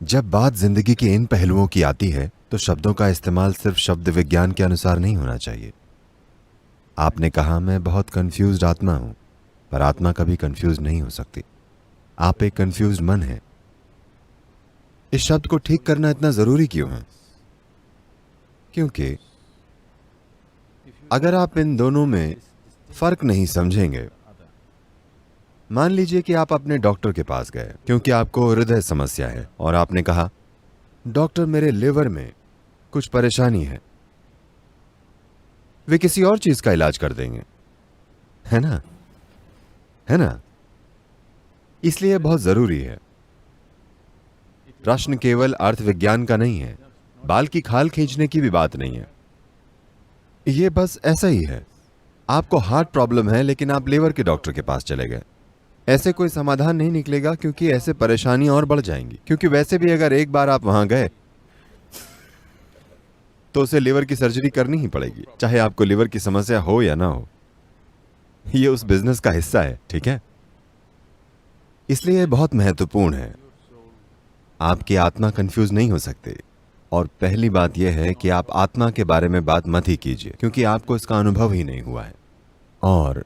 जब बात जिंदगी के इन पहलुओं की आती है तो शब्दों का इस्तेमाल सिर्फ शब्द विज्ञान के अनुसार नहीं होना चाहिए। आपने कहा मैं बहुत कंफ्यूज्ड आत्मा हूं, पर आत्मा कभी कंफ्यूज नहीं हो सकती। आप एक कंफ्यूज्ड मन है। इस शब्द को ठीक करना इतना जरूरी क्यों है? क्योंकि अगर आप इन दोनों में फर्क नहीं समझेंगे, मान लीजिए कि आप अपने डॉक्टर के पास गए क्योंकि आपको हृदय समस्या है और आपने कहा डॉक्टर मेरे लिवर में कुछ परेशानी है। वे किसी और चीज का इलाज कर देंगे, है ना? है ना? इसलिए बहुत जरूरी है। प्रश्न केवल अर्थ विज्ञान का नहीं है, बाल की खाल खींचने की भी बात नहीं है। यह बस ऐसा ही है। आपको हार्ट प्रॉब्लम है लेकिन आप लिवर के डॉक्टर के पास चले गए। ऐसे कोई समाधान नहीं निकलेगा क्योंकि ऐसे परेशानियां और बढ़ जाएंगी। क्योंकि वैसे भी अगर एक बार आप वहां गए तो उसे लिवर की सर्जरी करनी ही पड़ेगी, चाहे आपको लिवर की समस्या हो या ना हो। यह उस बिजनेस का हिस्सा है, ठीक है? इसलिए यह बहुत महत्वपूर्ण है। आपकी आत्मा कंफ्यूज नहीं हो सकती। और पहली बात यह है कि आप आत्मा के बारे में बात मत ही कीजिए क्योंकि आपको इसका अनुभव ही नहीं हुआ है। और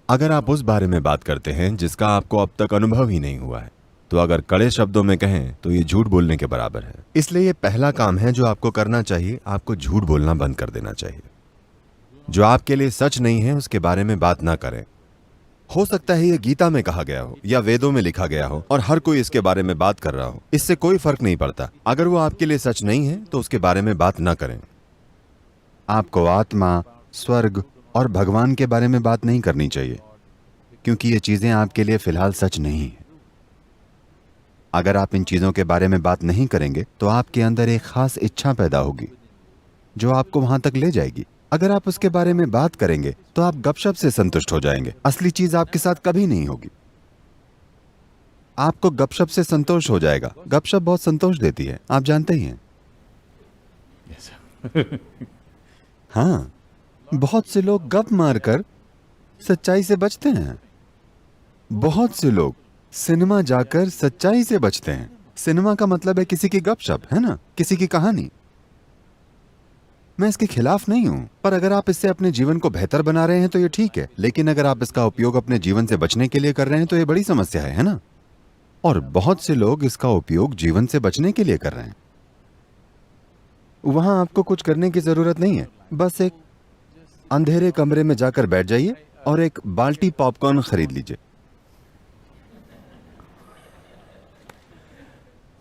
अगर आप उस बारे में बात करते हैं जिसका आपको अब तक अनुभव ही नहीं हुआ है, तो अगर कड़े शब्दों में कहें तो ये झूठ बोलने के बराबर है। इसलिए ये पहला काम है जो आपको करना चाहिए। आपको झूठ बोलना बंद कर देना चाहिए। जो आपके लिए सच नहीं है उसके बारे में बात ना करें। हो सकता है ये गीता में कहा गया हो या वेदों में लिखा गया हो और हर कोई इसके बारे में बात कर रहा हो, इससे कोई फर्क नहीं पड़ता। अगर वो आपके लिए सच नहीं है तो उसके बारे में बात ना करें। आपको आत्मा, स्वर्ग और भगवान के बारे में बात नहीं करनी चाहिए क्योंकि ये चीजें आपके लिए फिलहाल सच नहीं है। अगर आप इन चीजों के बारे में बात नहीं करेंगे तो आपके अंदर एक खास इच्छा पैदा होगी जो आपको वहां तक ले जाएगी। अगर आप उसके बारे में बात करेंगे तो आप गपशप से संतुष्ट हो जाएंगे। असली चीज आपके साथ कभी नहीं होगी। आपको गपशप से संतोष हो जाएगा। गपशप बहुत संतोष देती है, आप जानते ही हैं। हाँ, बहुत से लोग गप मारकर सच्चाई से बचते हैं। बहुत से लोग सिनेमा जाकर सच्चाई से बचते हैं। सिनेमा का मतलब है किसी की गपशप, है ना, किसी की कहानी। मैं इसके खिलाफ नहीं हूं, पर अगर आप इससे अपने जीवन को बेहतर बना रहे हैं तो ये ठीक है। लेकिन अगर आप इसका उपयोग अपने जीवन से बचने के लिए कर रहे हैं तो ये बड़ी समस्या है ना? और बहुत से लोग इसका उपयोग जीवन से बचने के लिए कर रहे हैं। वहां आपको कुछ करने की जरूरत नहीं है। बस एक अंधेरे कमरे में जाकर बैठ जाइए और एक बाल्टी पॉपकॉर्न खरीद लीजिए।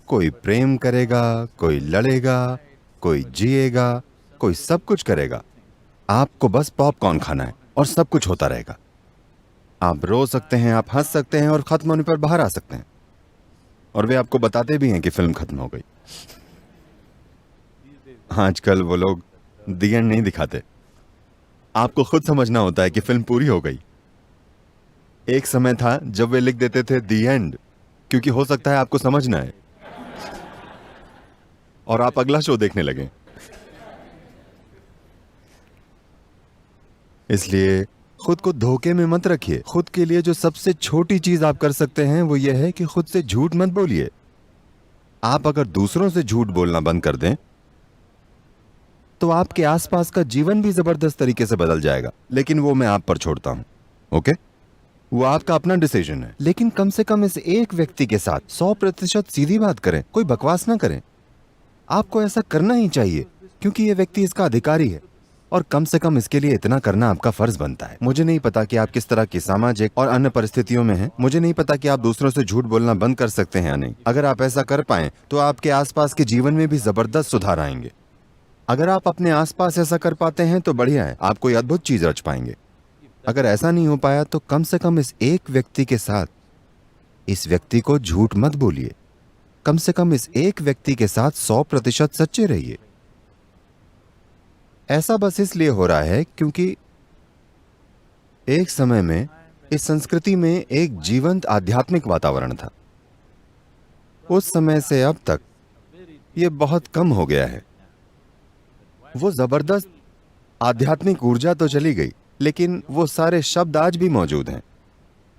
कोई प्रेम करेगा, कोई लड़ेगा, कोई जिएगा, कोई सब कुछ करेगा। आपको बस पॉपकॉर्न खाना है और सब कुछ होता रहेगा। आप रो सकते हैं, आप हंस सकते हैं और खत्म होने पर बाहर आ सकते हैं। और वे आपको बताते भी हैं कि फिल्म खत्म हो गई। आजकल वो लोग दी एंड नहीं दिखाते। आपको खुद समझना होता है कि फिल्म पूरी हो गई। एक समय था जब वे लिख देते थे दी एंड, क्योंकि हो सकता है आपको समझना है और आप अगला शो देखने लगे। इसलिए खुद को धोखे में मत रखिए। खुद के लिए जो सबसे छोटी चीज आप कर सकते हैं वो ये है कि खुद से झूठ मत बोलिए। आप अगर दूसरों से झूठ बोलना बंद कर दें तो आपके आसपास का जीवन भी जबरदस्त तरीके से बदल जाएगा। लेकिन वो मैं आप पर छोड़ता हूं, ओके? वो आपका अपना डिसीजन है। लेकिन कम से कम इस एक व्यक्ति के साथ 100% सीधी बात करें, कोई बकवास ना करें। आपको ऐसा करना ही चाहिए क्योंकि ये व्यक्ति इसका अधिकारी है और कम से कम इसके लिए इतना करना आपका फर्ज बनता है। मुझे नहीं पता कि आप किस तरह की सामाजिक और अन्य परिस्थितियों में हैं। मुझे नहीं पता कि आप दूसरों से झूठ बोलना बंद कर सकते हैं या नहीं। अगर आप ऐसा कर पाएं तो आपके आसपास के जीवन में भी जबरदस्त सुधार आएंगे। अगर आप अपने आसपास ऐसा कर पाते हैं तो बढ़िया है, आप कोई अद्भुत चीज रच पाएंगे। अगर ऐसा नहीं हो पाया तो कम से कम इस एक व्यक्ति के साथ इस व्यक्ति को झूठ मत बोलिए। कम से कम इस एक व्यक्ति के साथ 100% सच्चे रहिए। ऐसा बस इसलिए हो रहा है क्योंकि एक समय में इस संस्कृति में एक जीवंत आध्यात्मिक वातावरण था। उस समय से अब तक यह बहुत कम हो गया है। वो जबरदस्त आध्यात्मिक ऊर्जा तो चली गई, लेकिन वो सारे शब्द आज भी मौजूद हैं।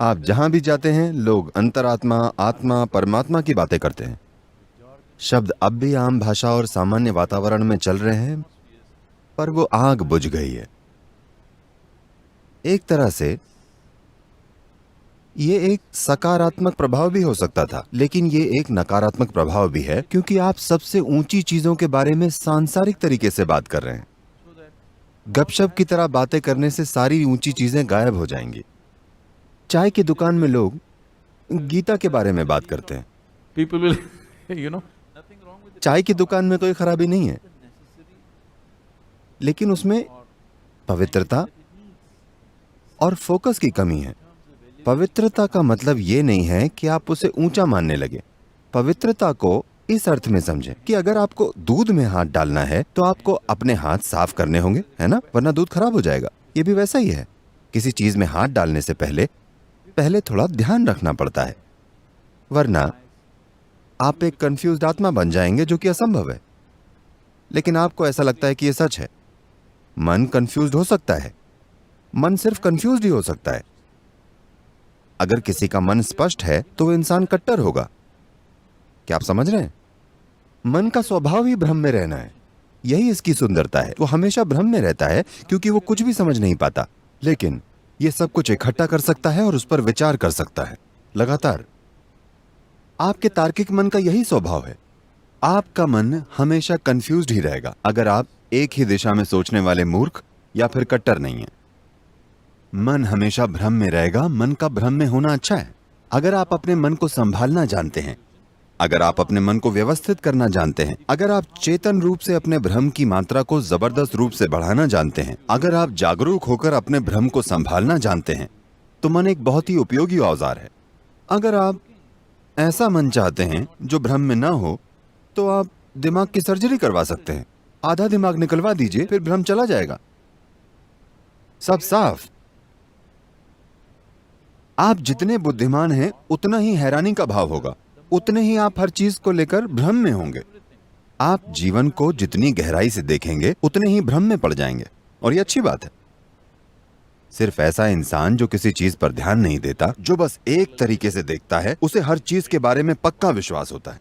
आप जहां भी जाते हैं लोग अंतरात्मा, आत्मा, परमात्मा की बातें करते हैं। शब्द अब भी आम भाषा और सामान्य वातावरण में चल रहे हैं, पर वो आग बुझ गई है। एक तरह से ये एक सकारात्मक प्रभाव भी हो सकता था, लेकिन ये एक नकारात्मक प्रभाव भी है, क्योंकि आप सबसे ऊंची चीजों के बारे में सांसारिक तरीके से बात कर रहे हैं। गपशप की तरह बातें करने से सारी ऊंची चीजें गायब हो जाएंगी। चाय की दुकान में लोग गीता के बारे में बात करते हैं। People will, you know, चाय की दुकान में कोई खराबी नहीं है, लेकिन उसमें पवित्रता और फोकस की कमी है। पवित्रता का मतलब ये नहीं है कि आप उसे ऊंचा मानने लगे। पवित्रता को इस अर्थ में समझें कि अगर आपको दूध में हाथ डालना है तो आपको अपने हाथ साफ करने होंगे, है ना, वरना दूध खराब हो जाएगा। ये भी वैसा ही है। किसी चीज में हाथ डालने से पहले थोड़ा ध्यान रखना पड़ता है, वरना आप एक कंफ्यूज्ड आत्मा बन जाएंगे, जो कि असंभव है। लेकिन आपको ऐसा लगता है कि यह सच है। मन कंफ्यूज्ड हो सकता है, मन सिर्फ कंफ्यूज्ड ही हो सकता है। अगर किसी का मन स्पष्ट है तो वो इंसान कट्टर होगा। क्या आप समझ रहे हैं? मन का स्वभाव ही भ्रम में रहना है। यही इसकी सुंदरता है। वो हमेशा भ्रम में रहता है क्योंकि वो कुछ भी समझ नहीं पाता, लेकिन ये सब कुछ इकट्ठा कर सकता है और उस पर विचार कर सकता है लगातार। आपके तार्किक मन का यही स्वभाव है। आपका मन हमेशा कंफ्यूज्ड ही रहेगा अगर आप एक ही दिशा में सोचने वाले मूर्ख या फिर कट्टर नहीं है। मन हमेशा भ्रम में रहेगा। मन का भ्रम में होना अच्छा है। अगर आप अपने मन को संभालना जानते हैं, अगर आप अपने मन को व्यवस्थित करना जानते हैं, अगर आप चेतन रूप से अपने भ्रम की मात्रा को जबरदस्त रूप से बढ़ाना जानते हैं, अगर आप जागरूक होकर अपने भ्रम को संभालना जानते हैं, तो मन एक बहुत ही उपयोगी औजार है। अगर आप ऐसा मन चाहते हैं जो भ्रम में ना हो, तो आप दिमाग की सर्जरी करवा सकते हैं। आधा दिमाग निकलवा दीजिए, फिर भ्रम चला जाएगा, सब साफ। आप जितने बुद्धिमान हैं उतना ही हैरानी का भाव होगा, उतने ही आप हर चीज को लेकर भ्रम में होंगे। आप जीवन को जितनी गहराई से देखेंगे उतने ही भ्रम में पड़ जाएंगे, और ये अच्छी बात है। सिर्फ ऐसा इंसान जो किसी चीज पर ध्यान नहीं देता, जो बस एक तरीके से देखता है, उसे हर चीज के बारे में पक्का विश्वास होता है।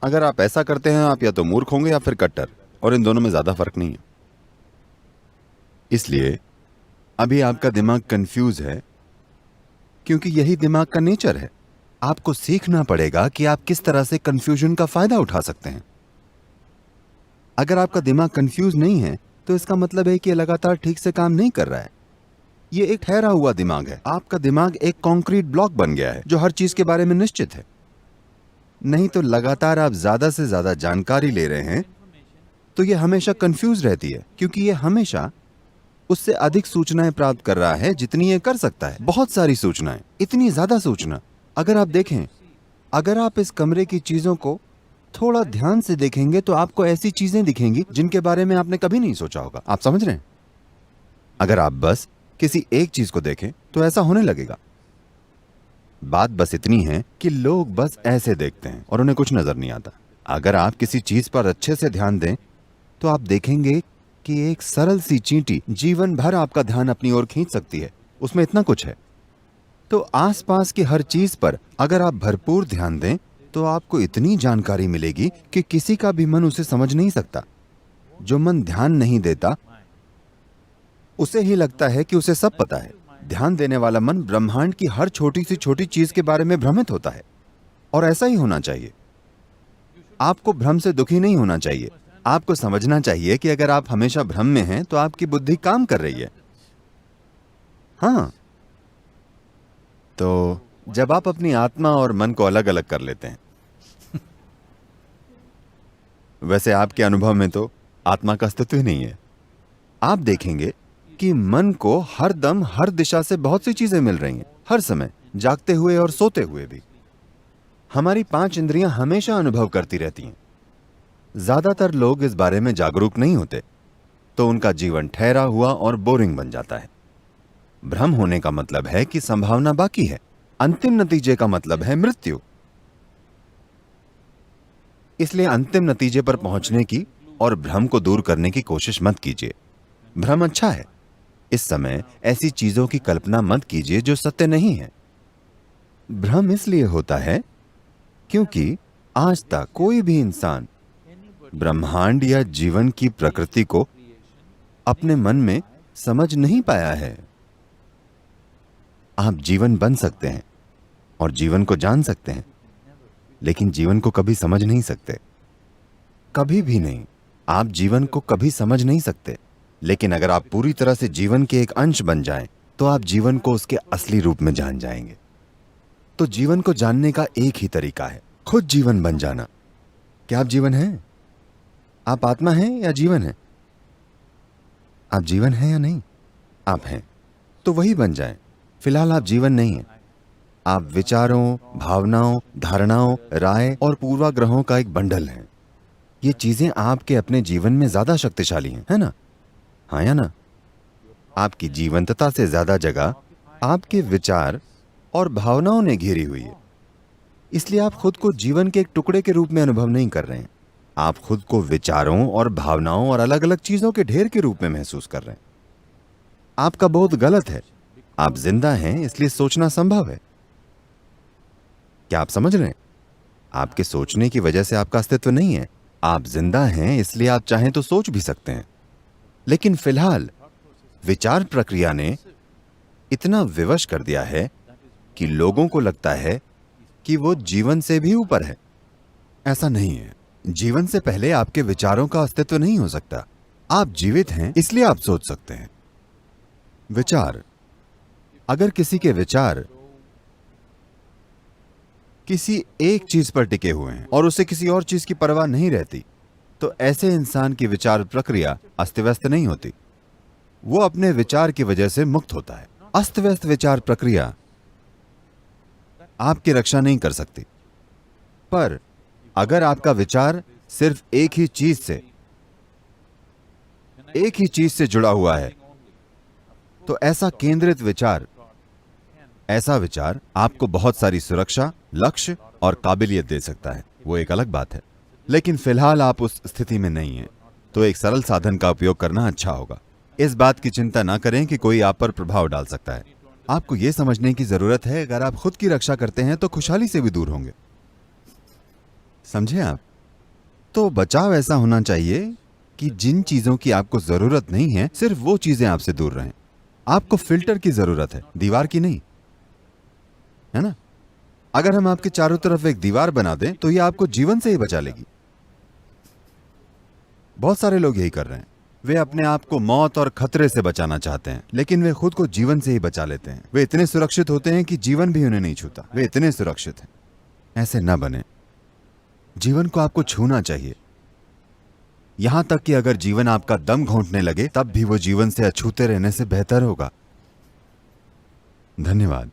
अगर आप ऐसा करते हैं, आप या तो मूर्ख होंगे या फिर कट्टर, और इन दोनों में ज्यादा फर्क नहीं है। इसलिए अभी आपका दिमाग कंफ्यूज है, क्योंकि यही दिमाग का नेचर है। आपको सीखना पड़ेगा कि आप किस तरह से कंफ्यूजन का फायदा उठा सकते हैं। अगर आपका दिमाग कंफ्यूज नहीं है तो इसका मतलब है कि यह लगातार ठीक से काम नहीं कर रहा है। यह एक ठहरा हुआ दिमाग है। आपका दिमाग एक कंक्रीट ब्लॉक बन गया है जो हर चीज के बारे में निश्चित है। नहीं तो लगातार आप ज्यादा से ज्यादा जानकारी ले रहे हैं तो यह हमेशा कंफ्यूज रहती है, क्योंकि यह हमेशा उससे अधिक सूचनाएं प्राप्त कर रहा है जितनी यह कर सकता है। बहुत सारी सूचनाएं, इतनी ज्यादा सूचना। अगर आप देखें, अगर आप इस कमरे की चीजों को थोड़ा ध्यान से देखेंगे तो आपको ऐसी चीजें दिखेंगी जिनके बारे में आपने कभी नहीं सोचा होगा। आप समझ रहे हैं? अगर आप बस किसी एक चीज को देखें तो ऐसा होने लगेगा। बात बस इतनी है कि लोग बस ऐसे देखते हैं और उन्हें कुछ नजर नहीं आता। अगर आप किसी चीज पर अच्छे से ध्यान दें तो आप देखेंगे कि एक सरल सी चींटी जीवन भर आपका ध्यान अपनी ओर खींच सकती है। उसमें इतना कुछ है। तो आसपास की हर चीज पर अगर आप भरपूर ध्यान दें तो आपको इतनी जानकारी मिलेगी कि किसी का भी मन उसे समझ नहीं सकता। जो मन ध्यान नहीं देता उसे ही लगता है कि उसे सब पता है। ध्यान देने वाला मन ब्रह्मांड की हर छोटी सी छोटी चीज के बारे में भ्रमित होता है, और ऐसा ही होना चाहिए। आपको भ्रम से दुखी नहीं होना चाहिए। आपको समझना चाहिए कि अगर आप हमेशा भ्रम में हैं तो आपकी बुद्धि काम कर रही है। हाँ, तो जब आप अपनी आत्मा और मन को अलग अलग कर लेते हैं वैसे आपके अनुभव में तो आत्मा का अस्तित्व ही नहीं है। आप देखेंगे कि मन को हर दम हर दिशा से बहुत सी चीजें मिल रही हैं, हर समय, जागते हुए और सोते हुए भी। हमारी 5 इंद्रियां हमेशा अनुभव करती रहती हैं। ज्यादातर लोग इस बारे में जागरूक नहीं होते, तो उनका जीवन ठहरा हुआ और बोरिंग बन जाता है। भ्रम होने का मतलब है कि संभावना बाकी है। अंतिम नतीजे का मतलब है मृत्यु। इसलिए अंतिम नतीजे पर पहुंचने की और भ्रम को दूर करने की कोशिश मत कीजिए। भ्रम अच्छा है, इस समय ऐसी चीजों की कल्पना मत कीजिए जो सत्य नहीं है। भ्रम इसलिए होता है क्योंकि आज तक कोई भी इंसान ब्रह्मांड या जीवन की प्रकृति को अपने मन में समझ नहीं पाया है। आप जीवन बन सकते हैं और जीवन को जान सकते हैं, लेकिन जीवन को कभी समझ नहीं सकते, कभी भी नहीं। आप जीवन को कभी समझ नहीं सकते, लेकिन अगर आप पूरी तरह से जीवन के एक अंश बन जाएं, तो आप जीवन को उसके असली रूप में जान जाएंगे। तो जीवन को जानने का एक ही तरीका है, खुद जीवन बन जाना। क्या आप जीवन हैं? आप आत्मा हैं या जीवन हैं? आप जीवन हैं या नहीं? आप हैं, तो वही बन जाएं। फिलहाल आप जीवन नहीं हैं। आप विचारों, भावनाओं, धारणाओं, राय और पूर्वाग्रहों का एक बंडल हैं। ये चीजें आपके अपने जीवन में ज्यादा शक्तिशाली हैं, है ना? हाँ या ना? आपकी जीवंतता से ज्यादा जगह आपके विचार और भावनाओं ने घेरी हुई है। इसलिए आप खुद को जीवन के एक टुकड़े के रूप में अनुभव नहीं कर रहे हैं। आप खुद को विचारों और भावनाओं और अलग अलग चीजों के ढेर के रूप में महसूस कर रहे हैं। आपका बहुत गलत है। आप जिंदा हैं, इसलिए सोचना संभव है। क्या आप समझ रहे हैं? आपके सोचने की वजह से आपका अस्तित्व नहीं है। आप जिंदा हैं, इसलिए आप चाहें तो सोच भी सकते हैं। लेकिन फिलहाल विचार प्रक्रिया ने इतना विवश कर दिया है कि लोगों को लगता है कि वो जीवन से भी ऊपर है। ऐसा नहीं है। जीवन से पहले आपके विचारों का अस्तित्व नहीं हो सकता। आप जीवित हैं, इसलिए आप सोच सकते हैं। विचार, अगर किसी के विचार किसी एक चीज पर टिके हुए हैं और उसे किसी और चीज की परवाह नहीं रहती, तो ऐसे इंसान की विचार प्रक्रिया अस्त व्यस्त नहीं होती। वो अपने विचार की वजह से मुक्त होता है। अस्त व्यस्त विचार प्रक्रिया आपकी रक्षा नहीं कर सकती। पर अगर आपका विचार सिर्फ एक ही चीज से जुड़ा हुआ है, तो ऐसा केंद्रित विचार, ऐसा विचार आपको बहुत सारी सुरक्षा, लक्ष्य और काबिलियत दे सकता है। वो एक अलग बात है। लेकिन फिलहाल आप उस स्थिति में नहीं हैं, तो एक सरल साधन का उपयोग करना अच्छा होगा। इस बात की चिंता ना करें कि कोई आप पर प्रभाव डाल सकता है। आपको यह समझने की जरूरत है, अगर आप खुद की रक्षा करते हैं तो खुशहाली से भी दूर होंगे। समझे आप? तो बचाव ऐसा होना चाहिए कि जिन चीजों की आपको जरूरत नहीं है, सिर्फ वो चीजें आपसे दूर रहें। आपको फिल्टर की जरूरत है, दीवार की नहीं, है ना? अगर हम आपके चारों तरफ एक दीवार बना दें, तो ये आपको जीवन से ही बचा लेगी। बहुत सारे लोग यही कर रहे हैं। वे अपने आप को मौत और खतरे से बचाना चाहते हैं, लेकिन वे खुद को जीवन से ही बचा लेते हैं। वे इतने सुरक्षित होते हैं कि जीवन भी उन्हें नहीं छूता। वे इतने सुरक्षित हैं। ऐसे न बने। जीवन को आपको छूना चाहिए। यहां तक कि अगर जीवन आपका दम घोंटने लगे, तब भी वो जीवन से अछूते रहने से बेहतर होगा। धन्यवाद।